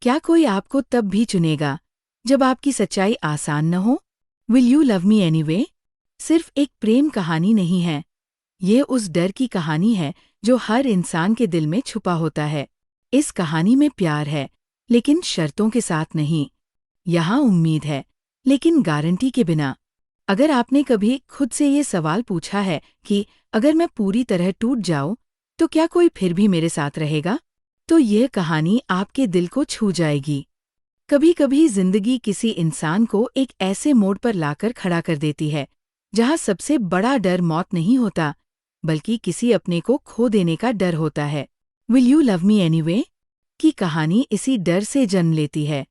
क्या कोई आपको तब भी चुनेगा जब आपकी सच्चाई आसान न हो? Will you love me anyway सिर्फ एक प्रेम कहानी नहीं है। ये उस डर की कहानी है जो हर इंसान के दिल में छुपा होता है। इस कहानी में प्यार है, लेकिन शर्तों के साथ नहीं। यहाँ उम्मीद है, लेकिन गारंटी के बिना। अगर आपने कभी खुद से ये सवाल पूछा है कि अगर मैं पूरी तरह टूट जाऊं, तो क्या कोई फिर भी मेरे साथ रहेगा? तो यह कहानी आपके दिल को छू जाएगी। कभी कभी जिंदगी किसी इंसान को एक ऐसे मोड़ पर लाकर खड़ा कर देती है, जहां सबसे बड़ा डर मौत नहीं होता, बल्कि किसी अपने को खो देने का डर होता है। Will you love me anyway की कहानी इसी डर से जन्म लेती है।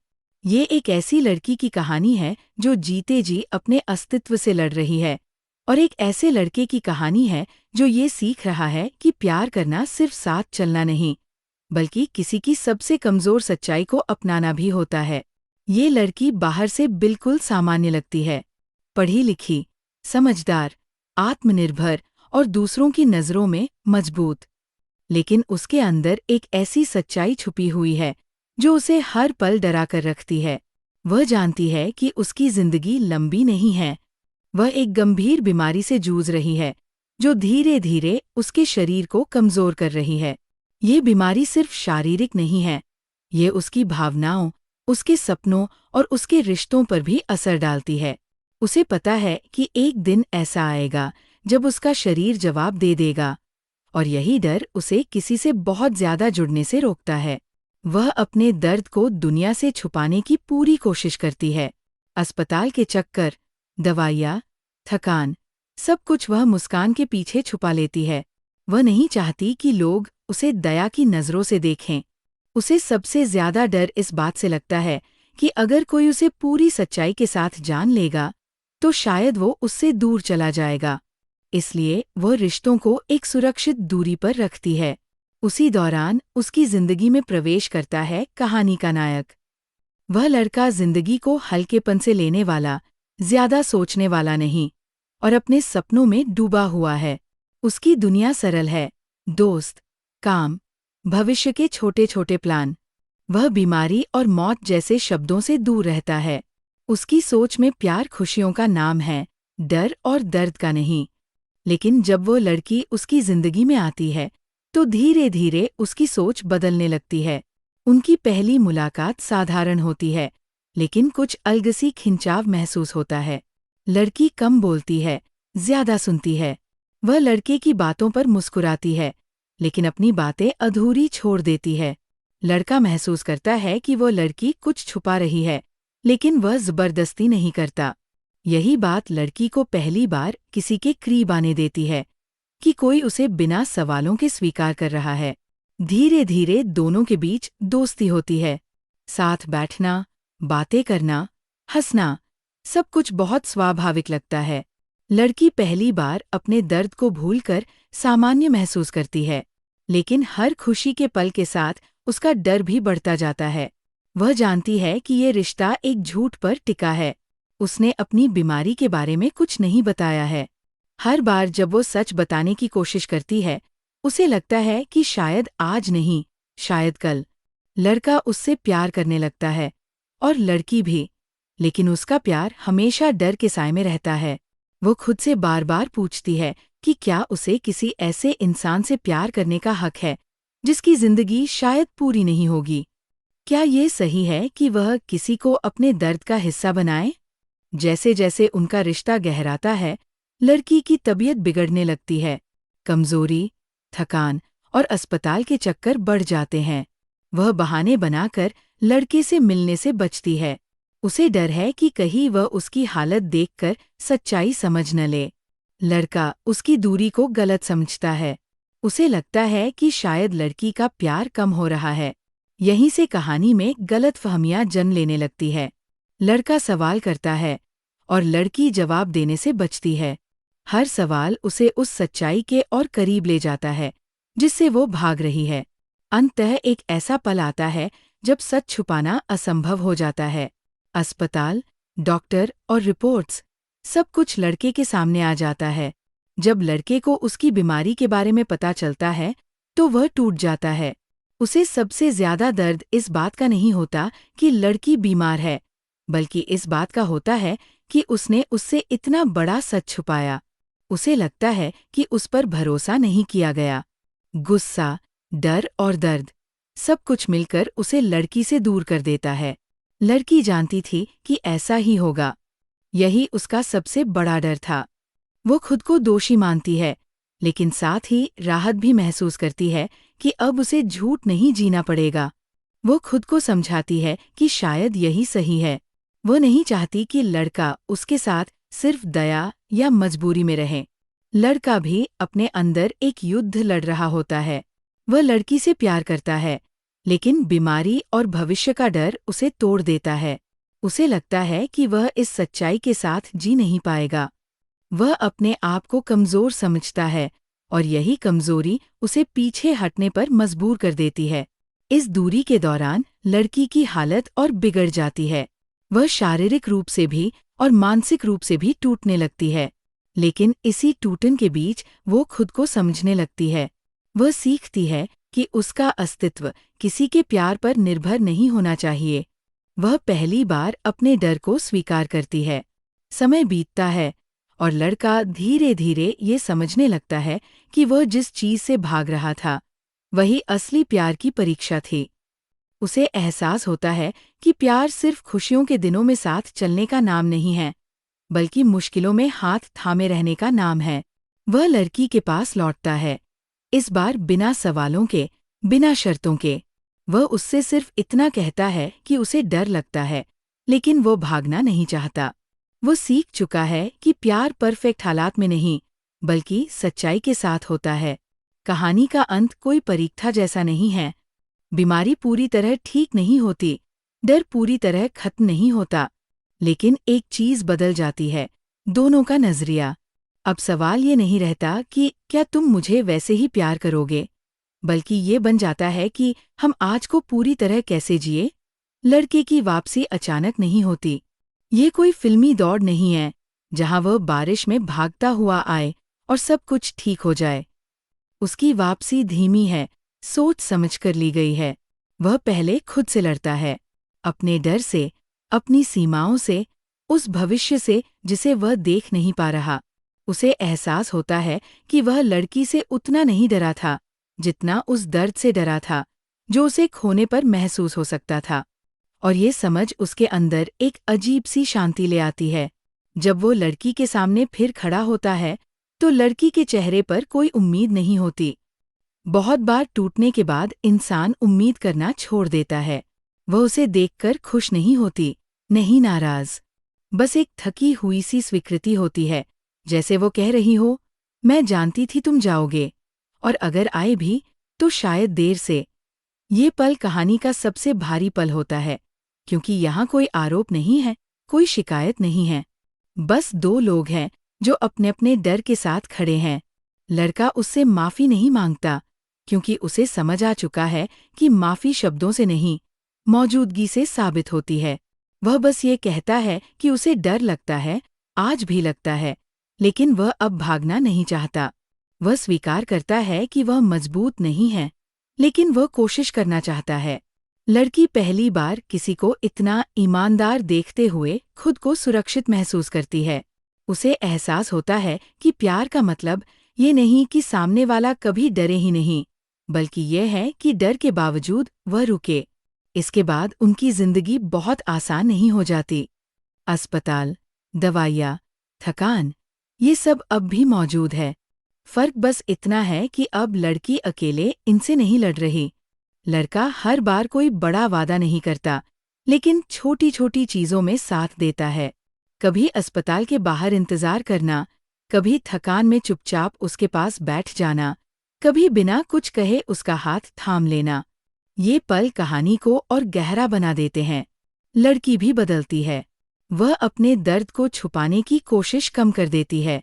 ये एक ऐसी लड़की की कहानी है जो जीते जी अपने अस्तित्व से लड़ रही है, और एक ऐसे लड़के की कहानी है जो ये सीख रहा है कि प्यार करना सिर्फ साथ चलना नहीं, बल्कि किसी की सबसे कमजोर सच्चाई को अपनाना भी होता है। ये लड़की बाहर से बिल्कुल सामान्य लगती है, पढ़ी लिखी, समझदार, आत्मनिर्भर और दूसरों की नज़रों में मजबूत। लेकिन उसके अंदर एक ऐसी सच्चाई छुपी हुई है जो उसे हर पल डरा कर रखती है। वह जानती है कि उसकी जिंदगी लंबी नहीं है। वह एक गंभीर बीमारी से जूझ रही है, जो धीरे धीरे उसके शरीर को कमजोर कर रही है। ये बीमारी सिर्फ शारीरिक नहीं है, ये उसकी भावनाओं, उसके सपनों और उसके रिश्तों पर भी असर डालती है। उसे पता है कि एक दिन ऐसा आएगा जब उसका शरीर जवाब दे देगा, और यही डर उसे किसी से बहुत ज्यादा जुड़ने से रोकता है। वह अपने दर्द को दुनिया से छुपाने की पूरी कोशिश करती है। अस्पताल के चक्कर, दवाइयाँ, थकान, सब कुछ वह मुस्कान के पीछे छुपा लेती है। वह नहीं चाहती कि लोग उसे दया की नज़रों से देखें। उसे सबसे ज्यादा डर इस बात से लगता है कि अगर कोई उसे पूरी सच्चाई के साथ जान लेगा, तो शायद वो उससे दूर चला जाएगा। इसलिए वह रिश्तों को एक सुरक्षित दूरी पर रखती है। उसी दौरान उसकी जिंदगी में प्रवेश करता है कहानी का नायक। वह लड़का जिंदगी को हल्केपन से लेने वाला, ज्यादा सोचने वाला नहीं, और अपने सपनों में डूबा हुआ है। उसकी दुनिया सरल है, दोस्त, काम, भविष्य के छोटे छोटे प्लान। वह बीमारी और मौत जैसे शब्दों से दूर रहता है। उसकी सोच में प्यार खुशियों का नाम है, डर और दर्द का नहीं। लेकिन जब वो लड़की उसकी जिंदगी में आती है, तो धीरे धीरे उसकी सोच बदलने लगती है। उनकी पहली मुलाकात साधारण होती है, लेकिन कुछ अलगसी खिंचाव महसूस होता है। लड़की कम बोलती है, ज्यादा सुनती है। वह लड़के की बातों पर मुस्कुराती है, लेकिन अपनी बातें अधूरी छोड़ देती है। लड़का महसूस करता है कि वो लड़की कुछ छुपा रही है, लेकिन वह जबरदस्ती नहीं करता। यही बात लड़की को पहली बार किसी के करीब आने देती है, कि कोई उसे बिना सवालों के स्वीकार कर रहा है। धीरे धीरे दोनों के बीच दोस्ती होती है। साथ बैठना, बातें करना, हंसना, सब कुछ बहुत स्वाभाविक लगता है। लड़की पहली बार अपने दर्द को भूलकर सामान्य महसूस करती है, लेकिन हर खुशी के पल के साथ उसका डर भी बढ़ता जाता है। वह जानती है कि ये रिश्ता एक झूठ पर टिका है। उसने अपनी बीमारी के बारे में कुछ नहीं बताया है। हर बार जब वो सच बताने की कोशिश करती है, उसे लगता है कि शायद आज नहीं, शायद कल। लड़का उससे प्यार करने लगता है, और लड़की भी, लेकिन उसका प्यार हमेशा डर के साए में रहता है। वो खुद से बार बार पूछती है कि क्या उसे किसी ऐसे इंसान से प्यार करने का हक है, जिसकी जिंदगी शायद पूरी नहीं होगी। क्या ये सही है कि वह किसी को अपने दर्द का हिस्सा बनाए? जैसे जैसे उनका रिश्ता गहराता है, लड़की की तबीयत बिगड़ने लगती है। कमजोरी, थकान और अस्पताल के चक्कर बढ़ जाते हैं। वह बहाने बनाकर लड़के से मिलने से बचती है। उसे डर है कि कहीं वह उसकी हालत देखकर सच्चाई समझ न ले। लड़का उसकी दूरी को गलत समझता है। उसे लगता है कि शायद लड़की का प्यार कम हो रहा है। यहीं से कहानी में गलतफहमियां जन्म लेने लगती है। लड़का सवाल करता है, और लड़की जवाब देने से बचती है। हर सवाल उसे उस सच्चाई के और करीब ले जाता है, जिससे वो भाग रही है। अंततः एक ऐसा पल आता है जब सच छुपाना असंभव हो जाता है। अस्पताल, डॉक्टर और रिपोर्ट्स, सब कुछ लड़के के सामने आ जाता है। जब लड़के को उसकी बीमारी के बारे में पता चलता है, तो वह टूट जाता है। उसे सबसे ज्यादा दर्द इस बात का नहीं होता कि लड़की बीमार है, बल्कि इस बात का होता है कि उसने उससे इतना बड़ा सच छुपाया। उसे लगता है कि उस पर भरोसा नहीं किया गया। गुस्सा, डर और दर्द, सब कुछ मिलकर उसे लड़की से दूर कर देता है। लड़की जानती थी कि ऐसा ही होगा। यही उसका सबसे बड़ा डर था। वो खुद को दोषी मानती है, लेकिन साथ ही राहत भी महसूस करती है कि अब उसे झूठ नहीं जीना पड़ेगा। वो खुद को समझाती है कि शायद यही सही है। वो नहीं चाहती कि लड़का उसके साथ सिर्फ दया या मजबूरी में रहे। लड़का भी अपने अंदर एक युद्ध लड़ रहा होता है। वह लड़की से प्यार करता है, लेकिन बीमारी और भविष्य का डर उसे तोड़ देता है। उसे लगता है कि वह इस सच्चाई के साथ जी नहीं पाएगा। वह अपने आप को कमजोर समझता है और यही कमजोरी उसे पीछे हटने पर मजबूर कर देती है। इस दूरी के दौरान लड़की की हालत और बिगड़ जाती है। वह शारीरिक रूप से भी और मानसिक रूप से भी टूटने लगती है। लेकिन इसी टूटन के बीच वो खुद को समझने लगती है। वह सीखती है कि उसका अस्तित्व किसी के प्यार पर निर्भर नहीं होना चाहिए। वह पहली बार अपने डर को स्वीकार करती है। समय बीतता है और लड़का धीरे धीरे ये समझने लगता है कि वह जिस चीज से भाग रहा था, वही असली प्यार की परीक्षा थी। उसे एहसास होता है कि प्यार सिर्फ खुशियों के दिनों में साथ चलने का नाम नहीं है, बल्कि मुश्किलों में हाथ थामे रहने का नाम है। वह लड़की के पास लौटता है, इस बार बिना सवालों के, बिना शर्तों के। वह उससे सिर्फ इतना कहता है कि उसे डर लगता है, लेकिन वो भागना नहीं चाहता। वो सीख चुका है कि प्यार परफेक्ट हालात में नहीं, बल्कि सच्चाई के साथ होता है। कहानी का अंत कोई परीक्षा जैसा नहीं है। बीमारी पूरी तरह ठीक नहीं होती, डर पूरी तरह खत्म नहीं होता, लेकिन एक चीज बदल जाती है, दोनों का नजरिया। अब सवाल ये नहीं रहता कि क्या तुम मुझे वैसे ही प्यार करोगे, बल्कि ये बन जाता है कि हम आज को पूरी तरह कैसे जिए। लड़के की वापसी अचानक नहीं होती। ये कोई फिल्मी दौड़ नहीं है, जहां वह बारिश में भागता हुआ आए और सब कुछ ठीक हो जाए। उसकी वापसी धीमी है, सोच समझ कर ली गई है। वह पहले खुद से लड़ता है, अपने डर से, अपनी सीमाओं से, उस भविष्य से जिसे वह देख नहीं पा रहा। उसे एहसास होता है कि वह लड़की से उतना नहीं डरा था, जितना उस दर्द से डरा था, जो उसे खोने पर महसूस हो सकता था। और ये समझ उसके अंदर एक अजीब सी शांति ले आती है। जब वो लड़की के सामने फिर खड़ा होता है, तो लड़की के चेहरे पर कोई उम्मीद नहीं होती। बहुत बार टूटने के बाद इंसान उम्मीद करना छोड़ देता है। वह उसे देखकर खुश नहीं होती, नहीं नाराज, बस एक थकी हुई सी स्वीकृति होती है, जैसे वो कह रही हो, मैं जानती थी तुम जाओगे, और अगर आए भी तो शायद देर से। ये पल कहानी का सबसे भारी पल होता है, क्योंकि यहाँ कोई आरोप नहीं है, कोई शिकायत नहीं है। बस दो लोग हैं जो अपने अपने डर के साथ खड़े हैं। लड़का उससे माफी नहीं मांगता, क्योंकि उसे समझ आ चुका है कि माफी शब्दों से नहीं, मौजूदगी से साबित होती है। वह बस ये कहता है कि उसे डर लगता है, आज भी लगता है, लेकिन वह अब भागना नहीं चाहता। वह स्वीकार करता है कि वह मजबूत नहीं है, लेकिन वह कोशिश करना चाहता है। लड़की पहली बार किसी को इतना ईमानदार देखते हुए खुद को सुरक्षित महसूस करती है। उसे एहसास होता है कि प्यार का मतलब ये नहीं कि सामने वाला कभी डरे ही नहीं, बल्कि यह है कि डर के बावजूद वह रुके। इसके बाद उनकी जिंदगी बहुत आसान नहीं हो जाती। अस्पताल, दवाइयाँ, थकान, ये सब अब भी मौजूद है। फर्क बस इतना है कि अब लड़की अकेले इनसे नहीं लड़ रही। लड़का हर बार कोई बड़ा वादा नहीं करता, लेकिन छोटी छोटी चीजों में साथ देता है। कभी अस्पताल के बाहर इंतजार करना, कभी थकान में चुपचाप उसके पास बैठ जाना, कभी बिना कुछ कहे उसका हाथ थाम लेना। ये पल कहानी को और गहरा बना देते हैं। लड़की भी बदलती है। वह अपने दर्द को छुपाने की कोशिश कम कर देती है।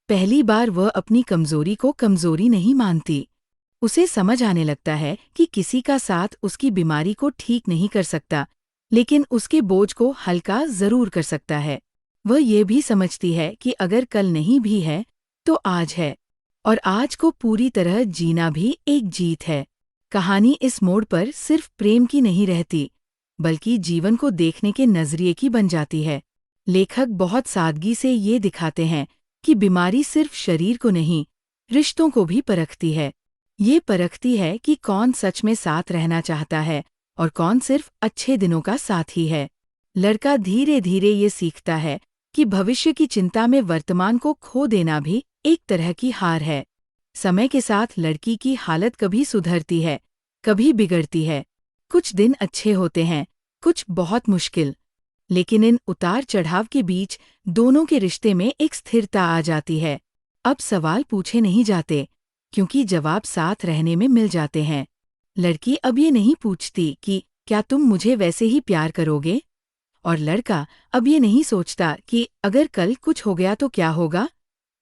पहली बार वह अपनी कमजोरी को कमजोरी नहीं मानती। उसे समझ आने लगता है कि किसी का साथ उसकी बीमारी को ठीक नहीं कर सकता, लेकिन उसके बोझ को हल्का जरूर कर सकता है। वह ये भी समझती है कि अगर कल नहीं भी है, तो आज है, और आज को पूरी तरह जीना भी एक जीत है। कहानी इस मोड़ पर सिर्फ प्रेम की नहीं रहती, बल्कि जीवन को देखने के नजरिए की बन जाती है। लेखक बहुत सादगी से ये दिखाते हैं कि बीमारी सिर्फ शरीर को नहीं, रिश्तों को भी परखती है। ये परखती है कि कौन सच में साथ रहना चाहता है और कौन सिर्फ अच्छे दिनों का साथी है। लड़का धीरे धीरे ये सीखता है कि भविष्य की चिंता में वर्तमान को खो देना भी एक तरह की हार है। समय के साथ लड़की की हालत कभी सुधरती है, कभी बिगड़ती है। कुछ दिन अच्छे होते हैं, कुछ बहुत मुश्किल। लेकिन इन उतार चढ़ाव के बीच दोनों के रिश्ते में एक स्थिरता आ जाती है। अब सवाल पूछे नहीं जाते, क्योंकि जवाब साथ रहने में मिल जाते हैं। लड़की अब ये नहीं पूछती कि क्या तुम मुझे वैसे ही प्यार करोगे, और लड़का अब ये नहीं सोचता कि अगर कल कुछ हो गया तो क्या होगा।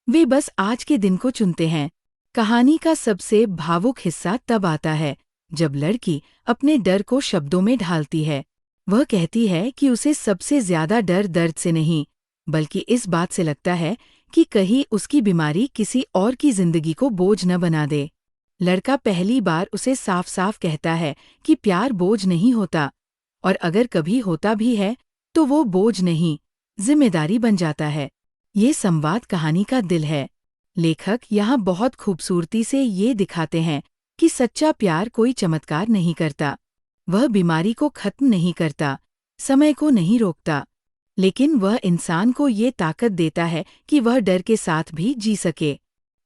वे बस आज के दिन को चुनते हैं। कहानी का सबसे भावुक हिस्सा तब आता है जब लड़की अपने डर को शब्दों में ढालती है। वह कहती है कि उसे सबसे ज्यादा डर दर्द से नहीं, बल्कि इस बात से लगता है कि कहीं उसकी बीमारी किसी और की जिंदगी को बोझ न बना दे। लड़का पहली बार उसे साफ साफ कहता है कि प्यार बोझ नहीं होता, और अगर कभी होता भी है तो वो बोझ नहीं, जिम्मेदारी बन जाता है। ये संवाद कहानी का दिल है। लेखक यहाँ बहुत खूबसूरती से ये दिखाते हैं कि सच्चा प्यार कोई चमत्कार नहीं करता। वह बीमारी को खत्म नहीं करता, समय को नहीं रोकता, लेकिन वह इंसान को ये ताकत देता है कि वह डर के साथ भी जी सके।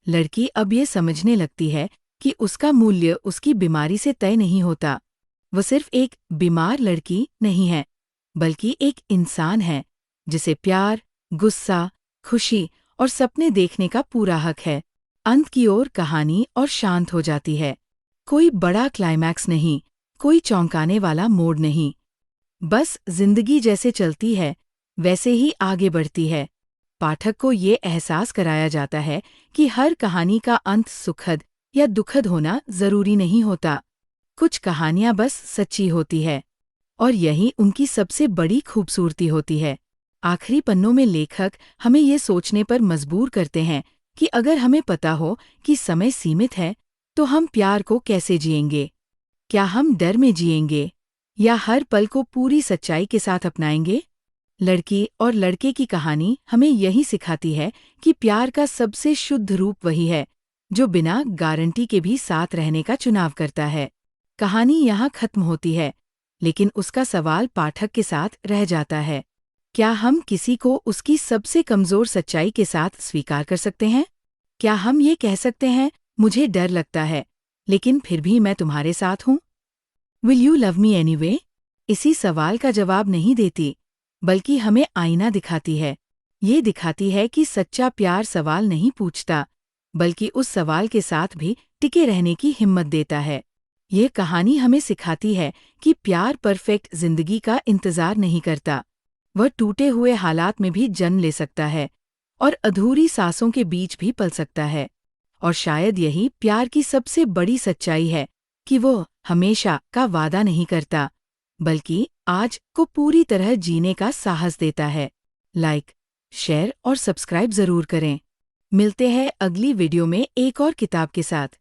लड़की अब ये समझने लगती है कि उसका मूल्य उसकी बीमारी से तय नहीं होता। वह सिर्फ एक बीमार लड़की नहीं है, बल्कि एक इंसान है जिसे प्यार, गुस्सा, खुशी और सपने देखने का पूरा हक है। अंत की ओर कहानी और शांत हो जाती है। कोई बड़ा क्लाइमैक्स नहीं, कोई चौंकाने वाला मोड़ नहीं। बस जिंदगी जैसे चलती है वैसे ही आगे बढ़ती है। पाठक को ये एहसास कराया जाता है कि हर कहानी का अंत सुखद या दुखद होना जरूरी नहीं होता। कुछ कहानियां बस सच्ची होती है, और यही उनकी सबसे बड़ी खूबसूरती होती है। आखिरी पन्नों में लेखक हमें ये सोचने पर मजबूर करते हैं कि अगर हमें पता हो कि समय सीमित है, तो हम प्यार को कैसे जिएंगे। क्या हम डर में जिएंगे, या हर पल को पूरी सच्चाई के साथ अपनाएंगे। लड़की और लड़के की कहानी हमें यही सिखाती है कि प्यार का सबसे शुद्ध रूप वही है जो बिना गारंटी के भी साथ रहने का चुनाव करता है। कहानी यहाँ खत्म होती है, लेकिन उसका सवाल पाठक के साथ रह जाता है। क्या हम किसी को उसकी सबसे कमजोर सच्चाई के साथ स्वीकार कर सकते हैं? क्या हम ये कह सकते हैं, मुझे डर लगता है, लेकिन फिर भी मैं तुम्हारे साथ हूँ? Will you love me anyway? इसी सवाल का जवाब नहीं देती, बल्कि हमें आईना दिखाती है। ये दिखाती है कि सच्चा प्यार सवाल नहीं पूछता, बल्कि उस सवाल के साथ भी टिके रहने की हिम्मत देता है। ये कहानी हमें सिखाती है कि प्यार परफेक्ट जिंदगी का इंतजार नहीं करता। वह टूटे हुए हालात में भी जन्म ले सकता है, और अधूरी सांसों के बीच भी पल सकता है। और शायद यही प्यार की सबसे बड़ी सच्चाई है कि वो हमेशा का वादा नहीं करता, बल्कि आज को पूरी तरह जीने का साहस देता है। लाइक, शेयर और सब्सक्राइब जरूर करें। मिलते हैं अगली वीडियो में एक और किताब के साथ।